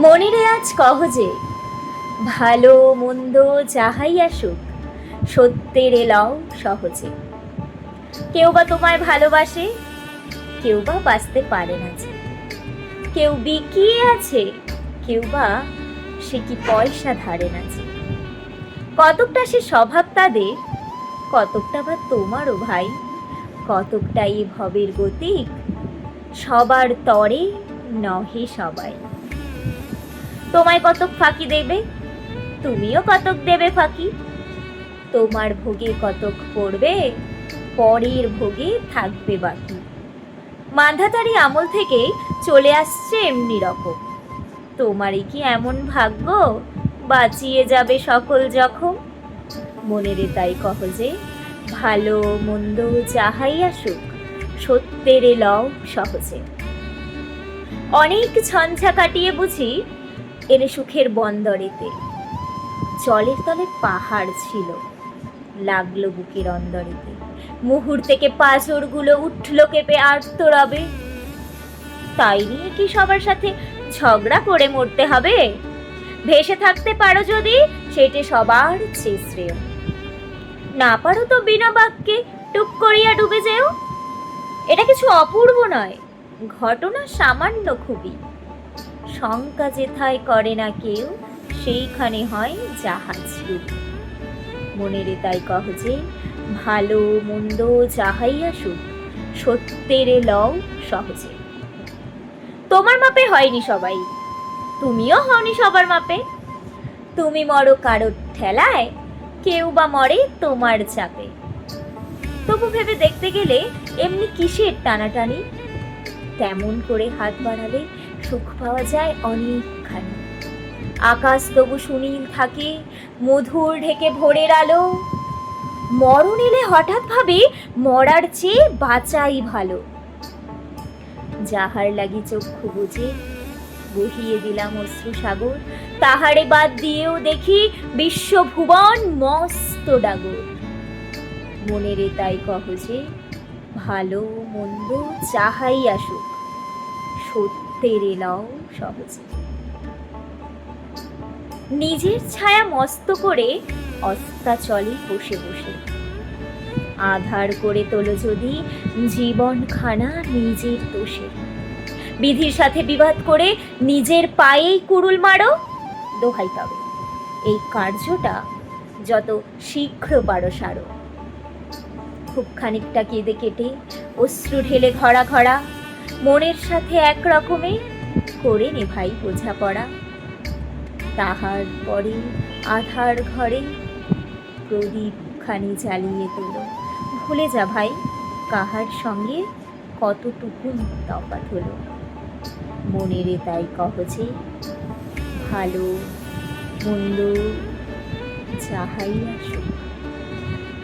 মনিরে আজ কহ যে, ভালো মন্দ যাহাই আসুক, সত্যের এলাও সহজে। কেউ বা তোমায় ভালোবাসে, কেউ বা বাঁচতে পারে না যে। কেউ বিকিয়ে আছে, কেউ বা সে কি পয়সা ধারে না যে। কতকটা সে স্বভাব তাদের, কতকটা বা তোমারও ভাই। কতকটা এই ভবের গতিক, সবার তরে নহে সবাই। তোমায় কতক ফাঁকি দেবে, তুমিও কতক দেবে ফাঁকি। তোমার ভোগে কতক পড়বে, পরের ভোগে থাকবে বাকি। মান্ধাতারি আমল থেকে চলে আসছে এমনি রকম। তোমারই কি এমন ভাগ্য, বাঁচিয়ে যাবে সকল জখম। মনেরে তাই কহ যে, ভালো মন্দ যাহাই আসুক, সত্যের লও সহজে। অনেক ঝঞ্ঝা কাটিয়ে বুঝি এলে সুখের বন্দরেতে। জলের তলে পাহাড় ছিল, লাগলো বুকের অন্দরেতে। মুহূর্তেকে পাঁজরগুলো উঠলো কেঁপে আর্তরবে। তাই নিয়ে কি সবার সাথে ঝগড়া করে মরতে হবে? ভেসে থাকতে পারো যদি, সেটা সবার চেয়ে শ্রেয়। না পারো তো বিনা বাক্যে টুক করিয়া ডুবে যেও। এটা কিছু অপূর্ব নয়, ঘটনা সামান্য খুবই। শঙ্কা যেথায় করে না কেউ, সেইখানে হয় জাহাজ ডুবি। মনেরে তাই কহ যে, ভালো মন্দ যাহাই আসুক, সত্যের লও সহজে। তোমার মাপে হয়নি সবাই, তুমিও হওনি সবার মাপে। তুমি মরো কারোর ঠেলায়, কেউ বা মরে তোমার চাপে। তবু ভেবে দেখতে গেলে এমনি কিসের টানাটানি। তেমন করে হাত বাড়ালে সুখ পাওয়া যায় অনেকখানি। আকাশ তবু সুনীল থাকে, মধুর ঢেকে ভোরের আলো। মরণ এলে হঠাৎ ভাবে, মরার চেয়ে বাঁচাই ভালো। যাহার লাগি চক্ষু বুঝে বহিয়ে দিলাম অশ্রু সাগর, তাহারে বাদ দিয়েও দেখি বিশ্বভুবন মস্ত ডাগর। মনেরে তাই কহ যে, ভালো মন্দ যাহাই আসুক, সত্যের এলাও সহজে। নিজের ছায়া মস্ত করে অস্তাচলে বসে বসে। আধার করে তোলো যদি জীবনখানা নিজের দোষে। বিধির সাথে বিবাদ করে নিজের পায়েই কুড়ুল মারো। দোহাই তবে এই কার্যটা যত শীঘ্র পারো সারো। খুব খানিকটা কেঁদে কেটে অশ্রু ঢেলে ঘরা ঘরা, মনের সাথে এক রকমে করে নে ভাই বোঝাপড়া। তাহার পরে আধার ঘরে প্রদীপ খানি জ্বালিয়ে তোলো। ভুলে যা ভাই, কাহার সঙ্গে কতটুকু তফাৎ হলো। মনেরে তাই কহ যে, ভালো মন্দ যাহাই আসুক,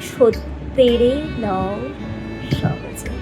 সত্যের লও সহজে।